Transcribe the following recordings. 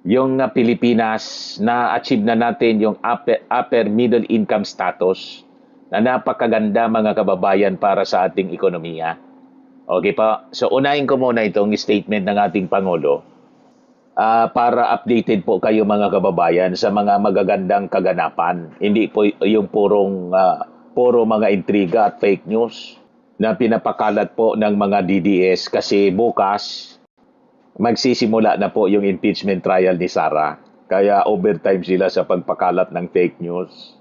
yung Pilipinas na-achieve na natin yung upper middle income status na napakaganda mga kababayan para sa ating ekonomiya. Okay pa? So unahin ko muna itong statement ng ating Pangulo para updated po kayo mga kababayan sa mga magagandang kaganapan. Hindi po yung puro mga intriga at fake news na pinapakalat po ng mga DDS kasi bukas magsisimula na po yung impeachment trial ni Sara. Kaya overtime sila sa pagpakalat ng fake news.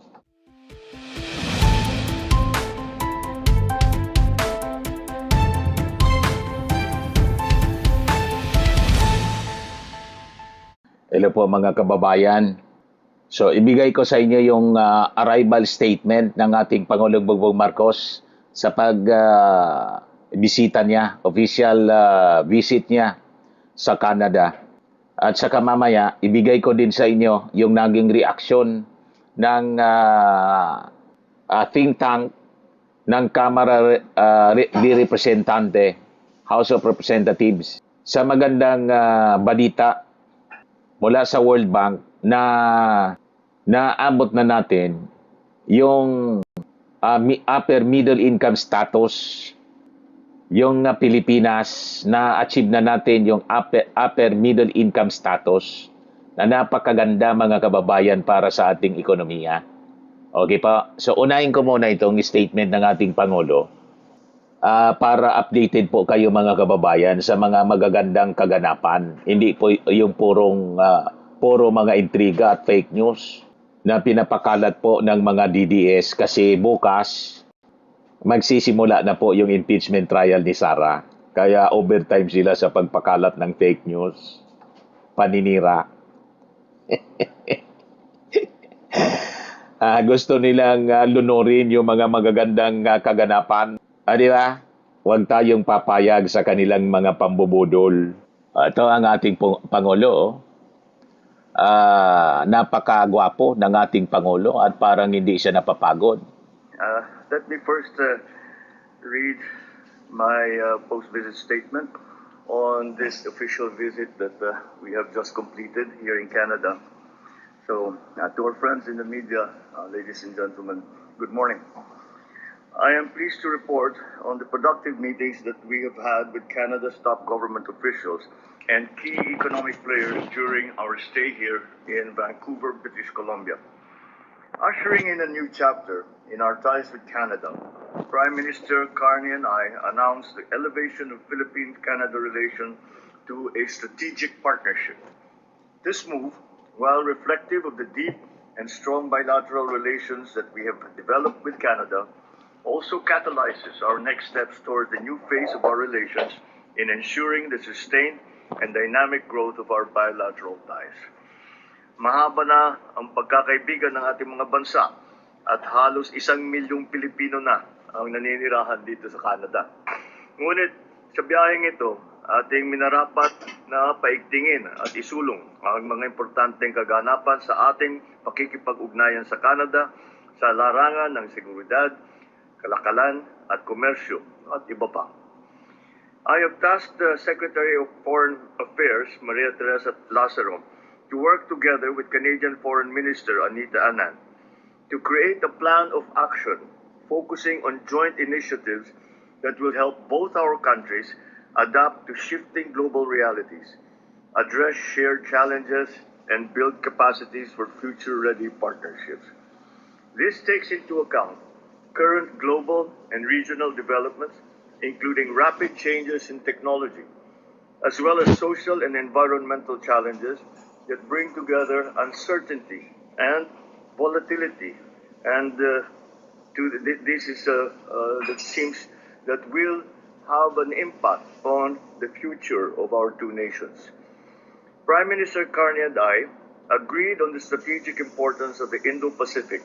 Hello po mga kababayan. So ibigay ko sa inyo yung arrival statement ng ating Pangulong Bongbong Marcos sa bisita niya, official visit niya sa Canada. At saka mamaya, ibigay ko din sa inyo yung naging reaksyon ng think tank ng Kamara de Representante, House of Representatives, sa magandang balita mula sa World Bank na naabot na natin yung upper middle income status, yung Pilipinas na-achieve na natin yung upper middle income status na napakaganda mga kababayan para sa ating ekonomiya. Okay pa? So unahin ko muna itong statement ng ating Pangulo para updated po kayo mga kababayan sa mga magagandang kaganapan. Hindi po yung puro mga intriga at fake news na pinapakalat po ng mga DDS kasi bukas magsisimula na po yung impeachment trial ni Sara. Kaya overtime sila sa pagpakalat ng fake news. Paninira. Gusto nilang lunurin yung mga magagandang kaganapan. Di ba? Huwag tayong papayag sa kanilang mga pambubudol. Ito ang ating Pangulo. Napakagwapo ng ating Pangulo at parang hindi siya napapagod. Let me first read my post-visit statement on this official visit that we have just completed here in Canada. So, to our friends in the media, ladies and gentlemen, good morning. I am pleased to report on the productive meetings that we have had with Canada's top government officials and key economic players during our stay here in Vancouver, British Columbia. Ushering in a new chapter in our ties with Canada, Prime Minister Carney and I announced the elevation of Philippine-Canada relations to a strategic partnership. This move, while reflective of the deep and strong bilateral relations that we have developed with Canada, also catalyzes our next steps towards the new phase of our relations in ensuring the sustained and dynamic growth of our bilateral ties. Mahaba na ang pagkakaibigan ng ating mga bansa at halos 1 milyong Pilipino na ang naninirahan dito sa Canada. Ngunit sa biyaheng ito, ating minarapat na paigtingin at isulong ang mga importanteng kaganapan sa ating pakikipag-ugnayan sa Canada sa larangan ng seguridad, kalakalan at komersyo at iba pa. I have tasked the Secretary of Foreign Affairs, Maria Teresa Lazaro, to work together with Canadian Foreign Minister Anita Anand to create a plan of action focusing on joint initiatives that will help both our countries adapt to shifting global realities, address shared challenges, and build capacities for future-ready partnerships. This takes into account current global and regional developments, including rapid changes in technology, as well as social and environmental challenges that bring together uncertainty and volatility. And this is that seems that will have an impact on the future of our two nations. Prime Minister Carney and I agreed on the strategic importance of the Indo-Pacific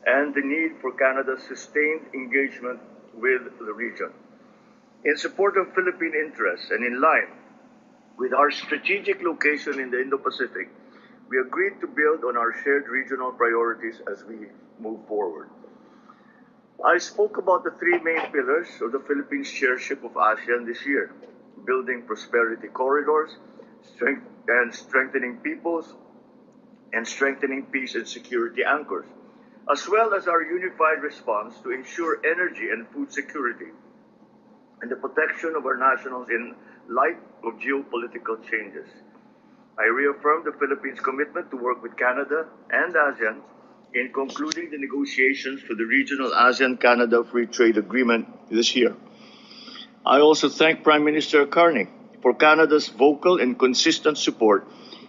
and the need for Canada's sustained engagement with the region. In support of Philippine interests and in line with our strategic location in the Indo-Pacific, we agreed to build on our shared regional priorities as we move forward. I spoke about the three main pillars of the Philippines' chairship of ASEAN this year: building prosperity corridors, and strengthening peoples and strengthening peace and security anchors, as well as our unified response to ensure energy and food security and the protection of our nationals in light of geopolitical changes. I reaffirm the Philippines' commitment to work with Canada and ASEAN in concluding the negotiations for the regional ASEAN-Canada Free Trade Agreement this year. I also thank Prime Minister Carney for Canada's vocal and consistent support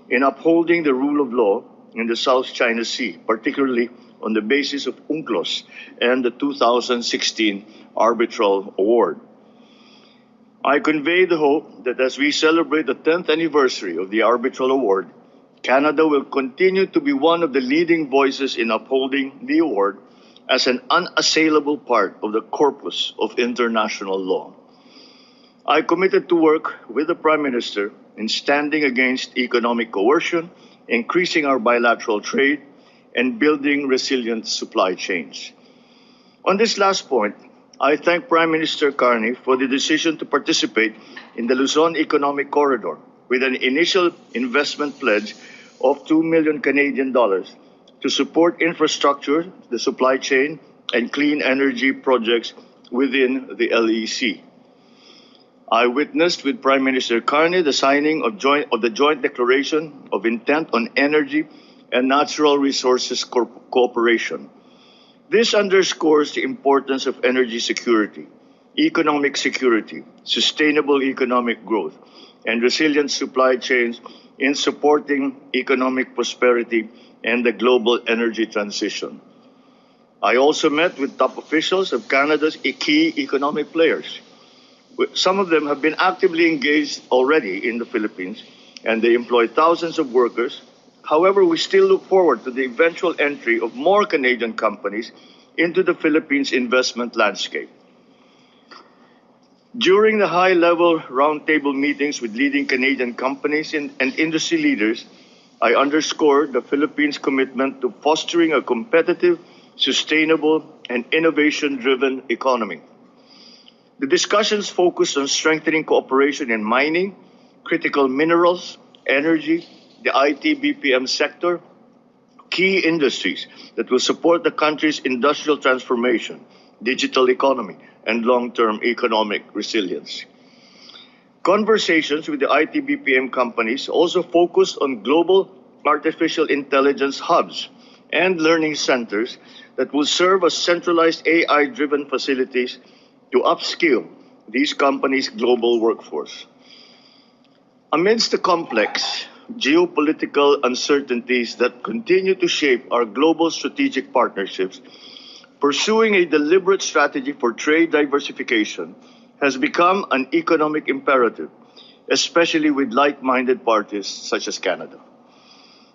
in upholding the rule of law in the South China Sea, particularly on the basis of UNCLOS and the 2016 Arbitral Award. I convey the hope that as we celebrate the 10th anniversary of the Arbitral Award, Canada will continue to be one of the leading voices in upholding the award as an unassailable part of the corpus of international law. I committed to work with the Prime Minister in standing against economic coercion, increasing our bilateral trade, and building resilient supply chains. On this last point, I thank Prime Minister Carney for the decision to participate in the Luzon Economic Corridor with an initial investment pledge of 2 million Canadian dollars to support infrastructure, the supply chain, and clean energy projects within the LEC. I witnessed with Prime Minister Carney the signing of the Joint Declaration of Intent on Energy and Natural Resources Cooperation. This underscores the importance of energy security, economic security, sustainable economic growth, and resilient supply chains in supporting economic prosperity and the global energy transition. I also met with top officials of Canada's key economic players. Some of them have been actively engaged already in the Philippines, and they employ thousands of workers. However, we still look forward to the eventual entry of more Canadian companies into the Philippines investment landscape. During the high-level roundtable meetings with leading Canadian companies and industry leaders, I underscored the Philippines' commitment to fostering a competitive, sustainable, and innovation-driven economy. The discussions focused on strengthening cooperation in mining, critical minerals, energy, the IT/BPM sector, key industries that will support the country's industrial transformation, digital economy, and long-term economic resilience. Conversations with the IT/BPM companies also focused on global artificial intelligence hubs and learning centers that will serve as centralized AI-driven facilities to upskill these companies' global workforce. Amidst the complex geopolitical uncertainties that continue to shape our global strategic partnerships, pursuing a deliberate strategy for trade diversification has become an economic imperative, especially with like-minded parties such as Canada.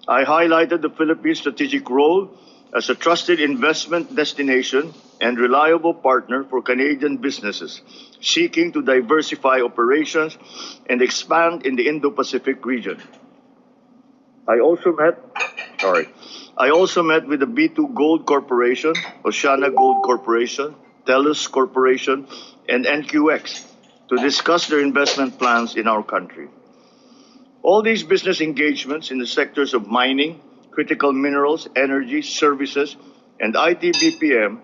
I highlighted the Philippines' strategic role as a trusted investment destination and reliable partner for Canadian businesses seeking to diversify operations and expand in the Indo-Pacific region. I also met with the B2 Gold Corporation, Oceana Gold Corporation, TELUS Corporation, and NQX to discuss their investment plans in our country. All these business engagements in the sectors of mining, critical minerals, energy, services, and IT/BPM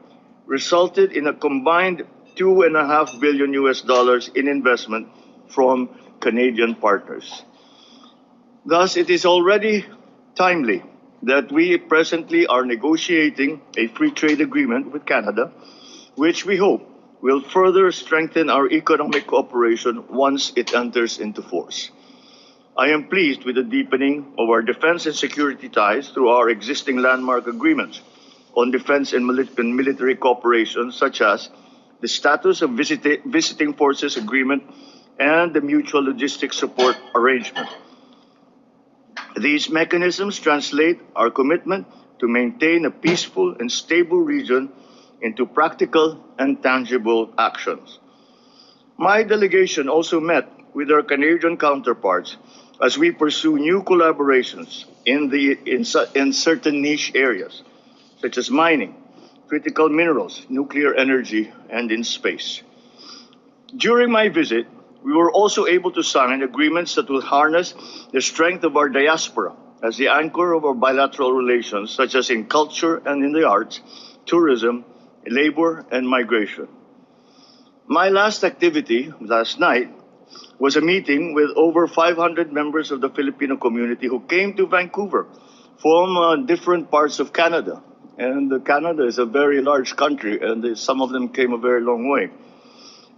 resulted in a combined $2.5 billion in investment from Canadian partners. Thus, it is already timely that we presently are negotiating a free trade agreement with Canada, which we hope will further strengthen our economic cooperation once it enters into force. I am pleased with the deepening of our defense and security ties through our existing landmark agreements on defense and military cooperation, such as the Status of Visiting Forces Agreement and the Mutual Logistics Support Arrangement. These mechanisms translate our commitment to maintain a peaceful and stable region into practical and tangible actions. My delegation also met with our Canadian counterparts as we pursue new collaborations in certain niche areas, such as mining, critical minerals, nuclear energy, and in space. During my visit, we were also able to sign agreements that will harness the strength of our diaspora as the anchor of our bilateral relations, such as in culture and in the arts, tourism, labor, and migration. My last activity last night was a meeting with over 500 members of the Filipino community who came to Vancouver from different parts of Canada. And Canada is a very large country, and some of them came a very long way.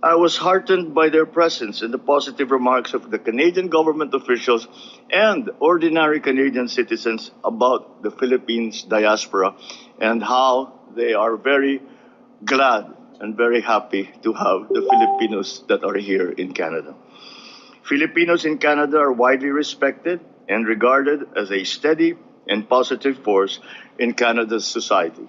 I was heartened by their presence and the positive remarks of the Canadian government officials and ordinary Canadian citizens about the Philippines diaspora and how they are very glad and very happy to have the Filipinos that are here in Canada. Filipinos in Canada are widely respected and regarded as a steady and positive force in Canada's society.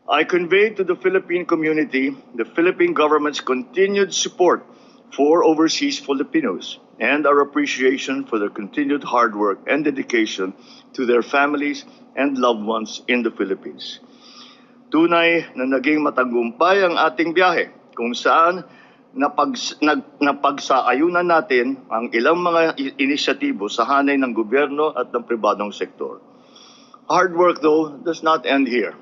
I conveyed to the Philippine community the Philippine government's continued support for overseas Filipinos and our appreciation for their continued hard work and dedication to their families and loved ones in the Philippines. Tunay na naging matagumpay ang ating biyahe kung saan napagsaayunan natin ang ilang mga inisyatibo sa hanay ng gobyerno at ng pribadong sektor. Hard work, though, does not end here.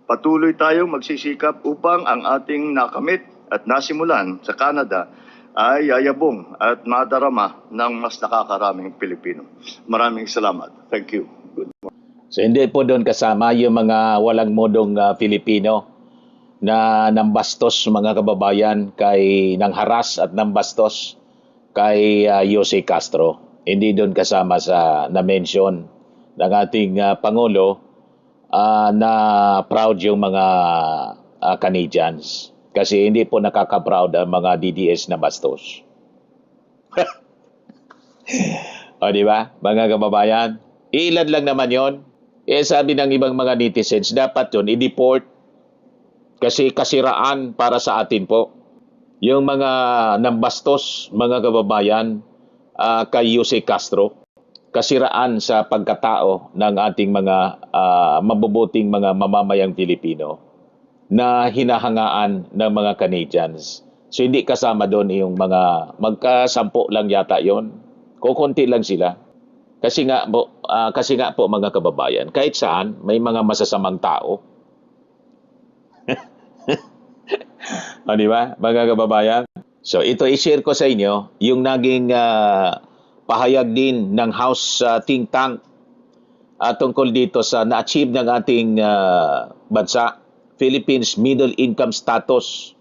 Patuloy tayong magsisikap upang ang ating nakamit at nasimulan sa Canada ay yayabong at madarama ng mas nakakaraming Pilipino. Maraming salamat. Thank you. Good morning. So hindi po doon kasama yung mga walang modong Filipino na nambastos mga kababayan nang haras at nambastos kay Jose Castro. Hindi doon kasama sa na-mention ng ating Pangulo na proud yung mga Canadians. Kasi hindi po nakaka-proud ang mga DDS na bastos. O di ba, mga kababayan? Ilan lang naman yon. Sabi ng ibang mga netizens, dapat yun i-deport kasi kasiraan para sa atin po. Yung mga nambastos, mga kababayan, kay Jose Castro, kasiraan sa pagkatao ng ating mga mabubuting mga mamamayang Pilipino na hinahangaan ng mga Canadians. So hindi kasama doon yung mga magkasampo lang yata yon. Kukunti lang sila. Kasi nga po mga kababayan, kahit saan may mga masasamang tao. O di ba, mga kababayan? So ito i-share ko sa inyo yung naging pahayag din ng House think tank tungkol dito sa na-achieve ng ating bansa, Philippines Middle Income Status.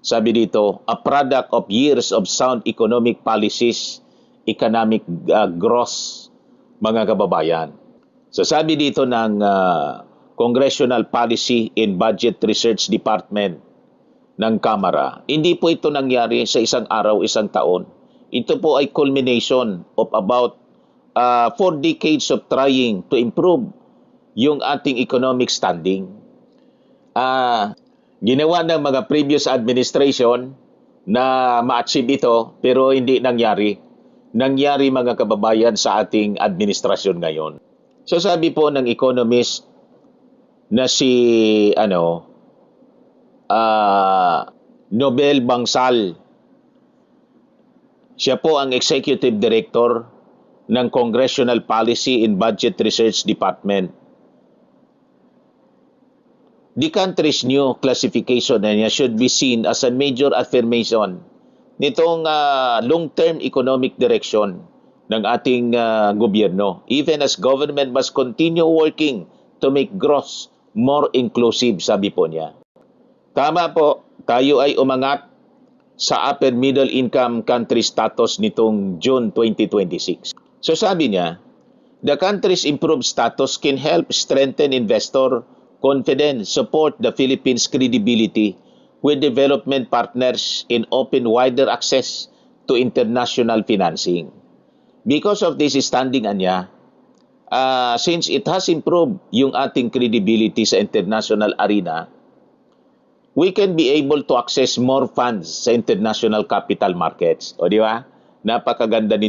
Sabi dito, a product of years of sound economic policies, economic growth, mga kababayan. So sabi dito ng Congressional Policy and Budget Research Department ng Kamara, hindi po ito nangyari sa isang araw, isang taon. Ito po ay culmination of about 4 decades of trying to improve yung ating economic standing. Ginawa ng mga previous administration na ma-achieve ito pero hindi nangyari. Nangyari mga kababayan sa ating administrasyon ngayon. So sabi po ng economist na si Nobel Bangsal, siya po ang Executive Director ng Congressional Policy and Budget Research Department. The country's new classification niya should be seen as a major affirmation nitong long-term economic direction ng ating gobyerno, even as government must continue working to make growth more inclusive, sabi po niya. Tama po, tayo ay umangat sa upper middle income country status nitong June 2026. So sabi niya, the country's improved status can help strengthen investor confidence, support the Philippines' credibility with development partners, and open wider access to international financing. Because of this standing niya, since it has improved yung ating credibility sa international arena, we can be able to access more funds sa international capital markets. O di ba? Napakaganda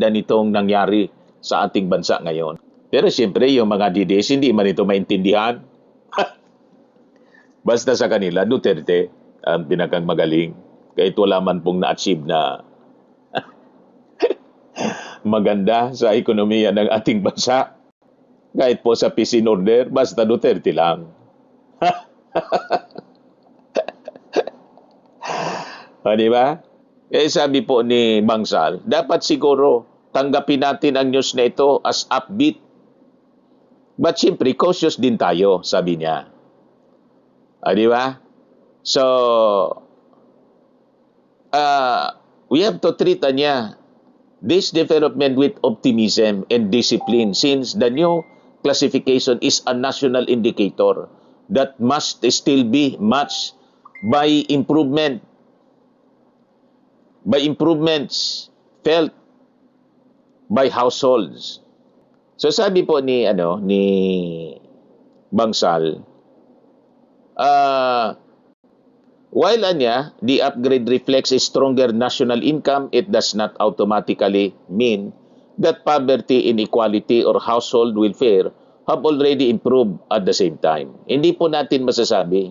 nitong nangyari sa ating bansa ngayon. Pero siyempre, yung mga DDS, hindi man ito maintindihan. Basta sa kanila, Duterte ang pinakang magaling. Kahit wala man pong na-achieve na maganda sa ekonomiya ng ating bansa. Kahit po sa peace in order, basta Duterte lang. Di ba? Sabi po ni Bangsal, dapat siguro tanggapin natin ang news na ito as upbeat. But siyempre, cautious din tayo, sabi niya. Di ba? So, we have to treat niya this development with optimism and discipline since the new classification is a national indicator that must still be matched by improvements felt by households. So sabi po ni Bangsal, while the upgrade reflects a stronger national income, it does not automatically mean that poverty, inequality, or household welfare have already improved at the same time. Hindi po natin masasabi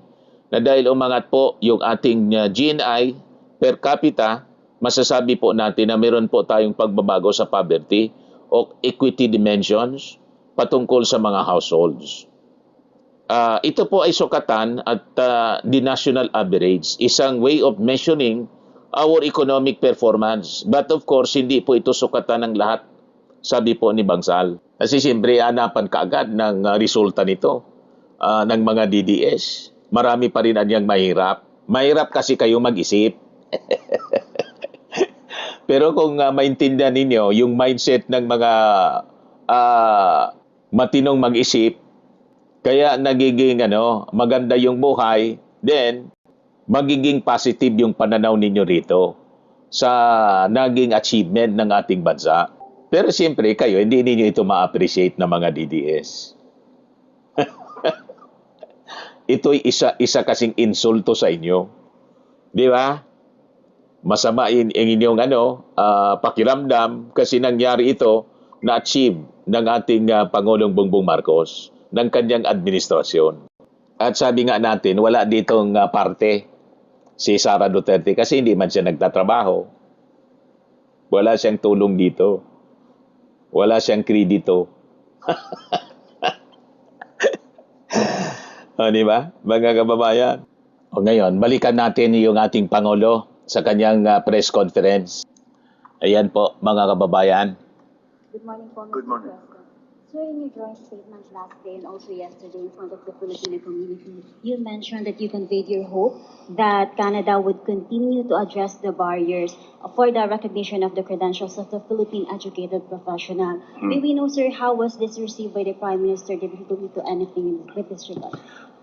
na dahil umangat po yung ating GNI per capita, masasabi po natin na meron po tayong pagbabago sa poverty o equity dimensions patungkol sa mga households. Ito po ay sukatan at the national average, isang way of measuring our economic performance. But of course, hindi po ito sukatan ng lahat, sabi po ni Bangsal. Kasi siyempre, hanapan kaagad ng resulta nito ng mga DDS. Marami pa rin anyang mahirap. Mahirap kasi kayo mag-isip. Pero kung maintindihan ninyo yung mindset ng mga matinong mag-isip, kaya nagiging maganda yung buhay, then magiging positive yung pananaw ninyo rito sa naging achievement ng ating bansa. Pero siyempre kayo, hindi ninyo ito ma-appreciate ng mga DDS. Ito'y isa kasing insulto sa inyo. Di ba? Masama ang inyong pakiramdam kasi nangyari ito na-achieve ng ating Pangulong Bongbong Marcos ng kanyang administrasyon. At sabi nga natin, wala ditong parte si Sara Duterte kasi hindi man siya nagtatrabaho. Wala siyang tulong dito. Wala siyang kredito. Di ba? Mga kababayan. O ngayon, balikan natin yung ating Pangulo sa kanyang press conference. Ayan po, mga kababayan. Good morning po, Mr. Good morning. President. Sir, in your joint statements last day and also yesterday in front of the Filipino community, you mentioned that you conveyed your hope that Canada would continue to address the barriers for the recognition of the credentials of the Philippine-educated professional. May we know, sir, how was this received by the Prime Minister? Did he commit to anything with this regard?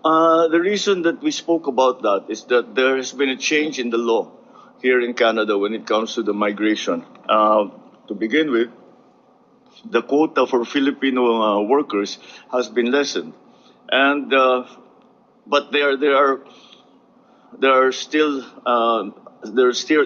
The reason that we spoke about that is that there has been a change in the law here in Canada when it comes to the migration. To begin with, the quota for Filipino workers has been lessened, and but there are still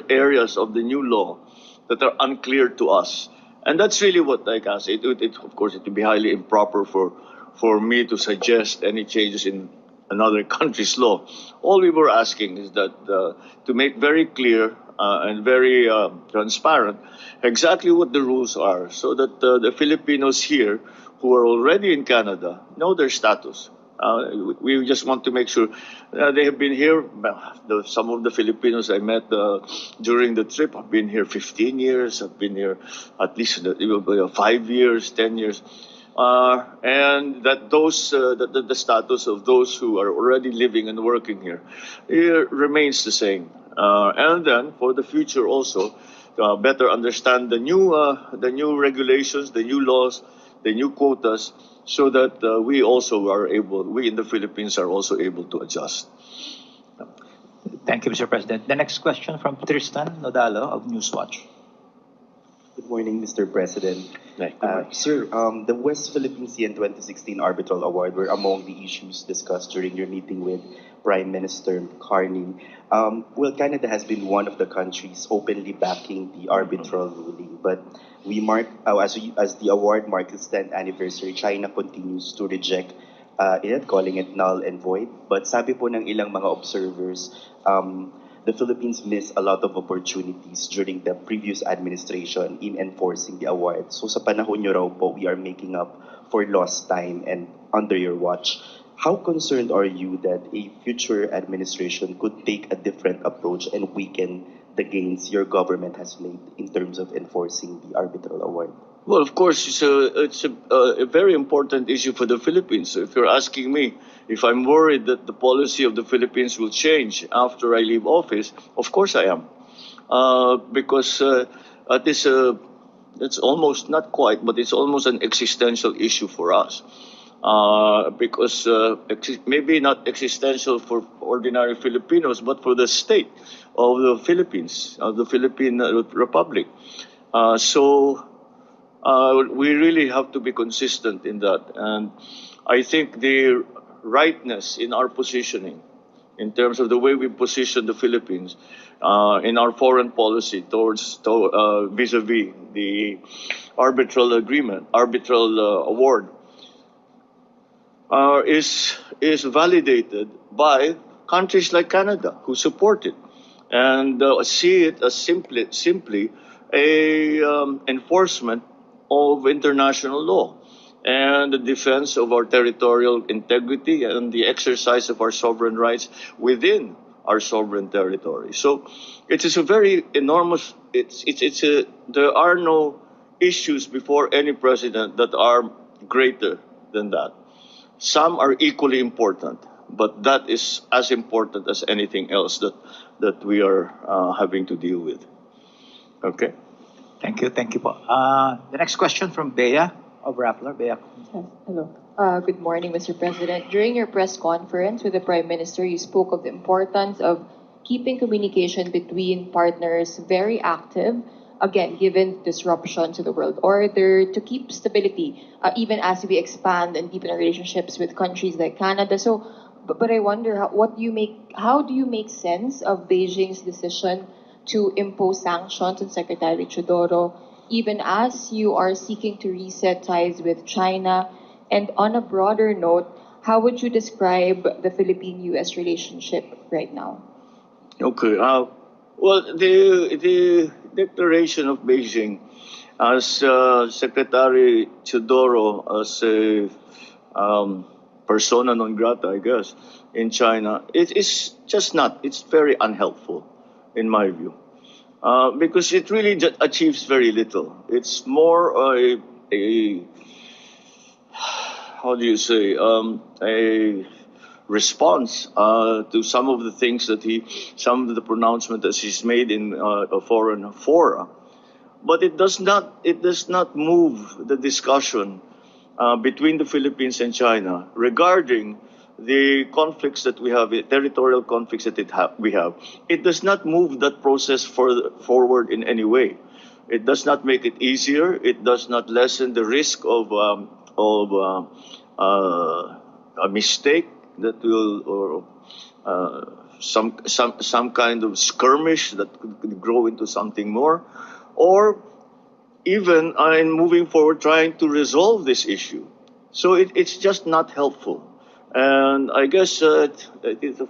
areas of the new law that are unclear to us, and that's really what I ask. Of course, it would be highly improper for me to suggest any changes in another country's law. All we were asking is that to make very clear and very transparent exactly what the rules are so that the Filipinos here who are already in Canada know their status. We just want to make sure they have been here. Some of the Filipinos I met during the trip have been here 15 years, have been here at least 5 years, 10 years. And that the status of those who are already living and working here remains the same. And then for the future also, better understand the new regulations, the new laws, the new quotas, so that we in the Philippines are also able to adjust. Thank you, Mr. President. The next question from Tristan Nodalo of Newswatch. Good morning, Mr. President. Sir, the West Philippine Sea in 2016 Arbitral Award were among the issues discussed during your meeting with Prime Minister Carney. Well, Canada has been one of the countries openly backing the arbitral ruling, but as the award marks its 10th anniversary, China continues to reject it, calling it null and void. But sabi po ng ilang mga observers, the Philippines missed a lot of opportunities during the previous administration in enforcing the award. So sa panahon nyo raw po, we are making up for lost time and under your watch. How concerned are you that a future administration could take a different approach and weaken the gains your government has made in terms of enforcing the arbitral award? Well, of course, it's a very important issue for the Philippines. So if you're asking me if I'm worried that the policy of the Philippines will change after I leave office, of course I am. Because it's almost, not quite, but it's almost an existential issue for us. Because maybe not existential for ordinary Filipinos, but for the state of the Philippines, of the Philippine Republic. So we really have to be consistent in that. And I think the rightness in our positioning, in terms of the way we position the Philippines in our foreign policy vis-a-vis the arbitral award, is validated by countries like Canada who support it and see it as simply a enforcement of international law and the defense of our territorial integrity and the exercise of our sovereign rights within our sovereign territory. So it is a very enormous. There are no issues before any president that are greater than that. Some are equally important, but that is as important as anything else that we are having to deal with. Okay. Thank you po. The next question from Bea of Rappler. Bea. Yes, hello. Good morning, Mr. President. During your press conference with the Prime Minister, you spoke of the importance of keeping communication between partners very active, again, given disruption to the world order, to keep stability, even as we expand and deepen our relationships with countries like Canada. So, but I wonder, how do you make sense of Beijing's decision to impose sanctions on Secretary Teodoro, even as you are seeking to reset ties with China? And on a broader note, how would you describe the Philippine-U.S. relationship right now? Okay. Well, the declaration of Beijing as Secretary Teodoro as a persona non grata, I guess, in China, it is just not. It's very unhelpful, in my view, because it really achieves very little. It's more a how do you say, a response to some of the things some of the pronouncements that he's made in a foreign fora. But it does not move the discussion between the Philippines and China regarding the conflicts that we have, territorial conflicts that we have. It does not move that process forward in any way. It does not make it easier. It does not lessen the risk of a mistake that will, or some kind of skirmish that could grow into something more, or even in moving forward trying to resolve this issue. So it's just not helpful. And I guess, of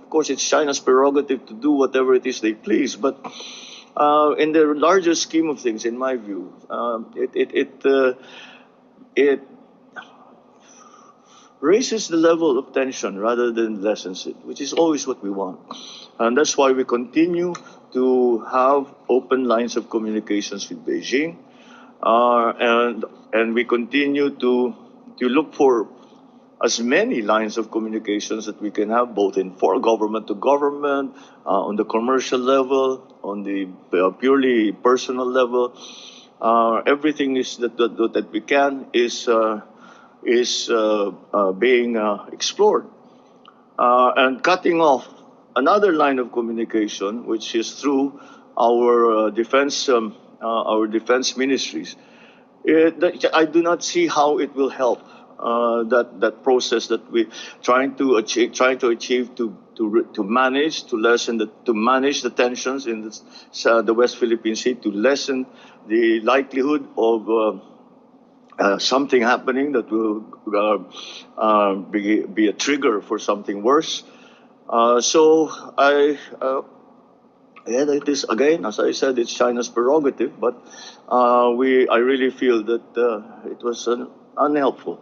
course, it's China's prerogative to do whatever it is they please. But in the larger scheme of things, in my view, it raises the level of tension rather than lessens it, which is always what we want. And that's why we continue to have open lines of communications with Beijing, and we continue to look for as many lines of communications that we can have, both for government to government, on the commercial level, on the purely personal level. Everything is that we can is being explored, and cutting off another line of communication, which is through our defense ministries. I do not see how it will help that process that we trying to achieve to manage, to manage the tensions in the West Philippine Sea, to lessen the likelihood of something happening that will be a trigger for something worse. So Yeah, it is, again, as I said, it's China's prerogative, but I really feel that it was unhelpful.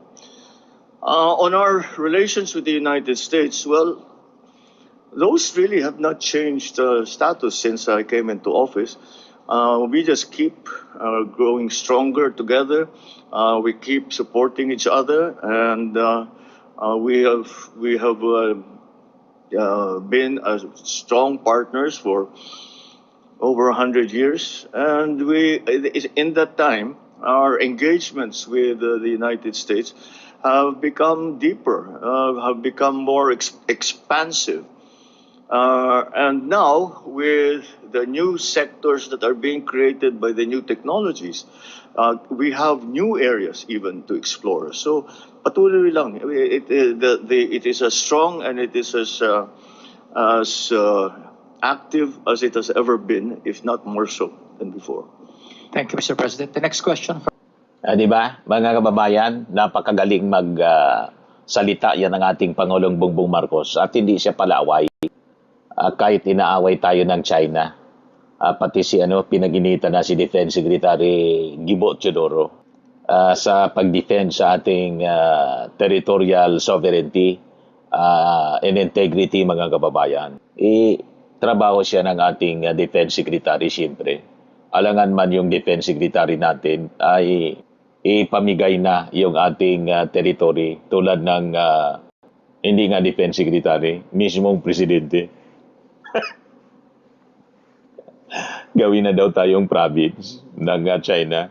On our relations with the United States, well, those really have not changed status since I came into office. We just keep growing stronger together. We keep supporting each other, and we have been strong partners for over 100 years, and in that time, our engagements with the United States have become deeper, have become more expansive. And now, with the new sectors that are being created by the new technologies, we have new areas even to explore. So, patuloy lang. It is as strong and it is as active as it has ever been, if not more so than before. Thank you, Mr. President. The next question from Di ba, mga kababayan, napakagaling salita yan ng ating Pangulong Bongbong Marcos at hindi siya palaway. Kahit inaaway tayo ng China, pati pinag-initan na si Defense Secretary Gibo Teodoro sa pag-defend sa ating territorial sovereignty and integrity, mga kababayan. Trabaho siya ng ating Defense Secretary, siyempre. Alangan man yung Defense Secretary natin ay ipamigay na yung ating territory tulad ng hindi nga Defense Secretary, mismong Presidente. Gawin na daw tayong province ng China.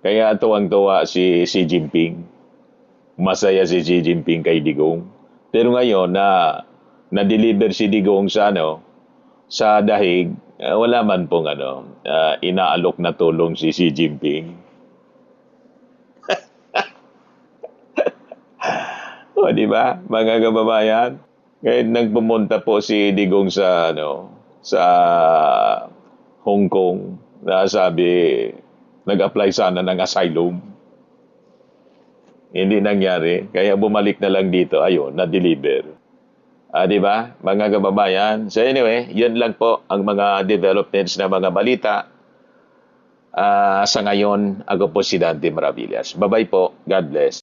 Kaya tuwang-tuwa si Xi Jinping. Masaya si Xi Jinping kay Digong. Pero ngayon na-deliver si Digong sa dahig, wala man pong inaalok na tulong si Xi Jinping. O, di ba, mga kababayan? Ngayon nang pumunta po si Digong sa Hong Kong, sabi nag-apply sana ng asylum. Hindi nangyari, kaya bumalik na lang dito. Ayun, na-deliver. Di ba, mga kababayan? So anyway, yun lang po ang mga developments na mga balita. Sa ngayon, ako po si Dante Maravillas. Bye-bye po. God bless.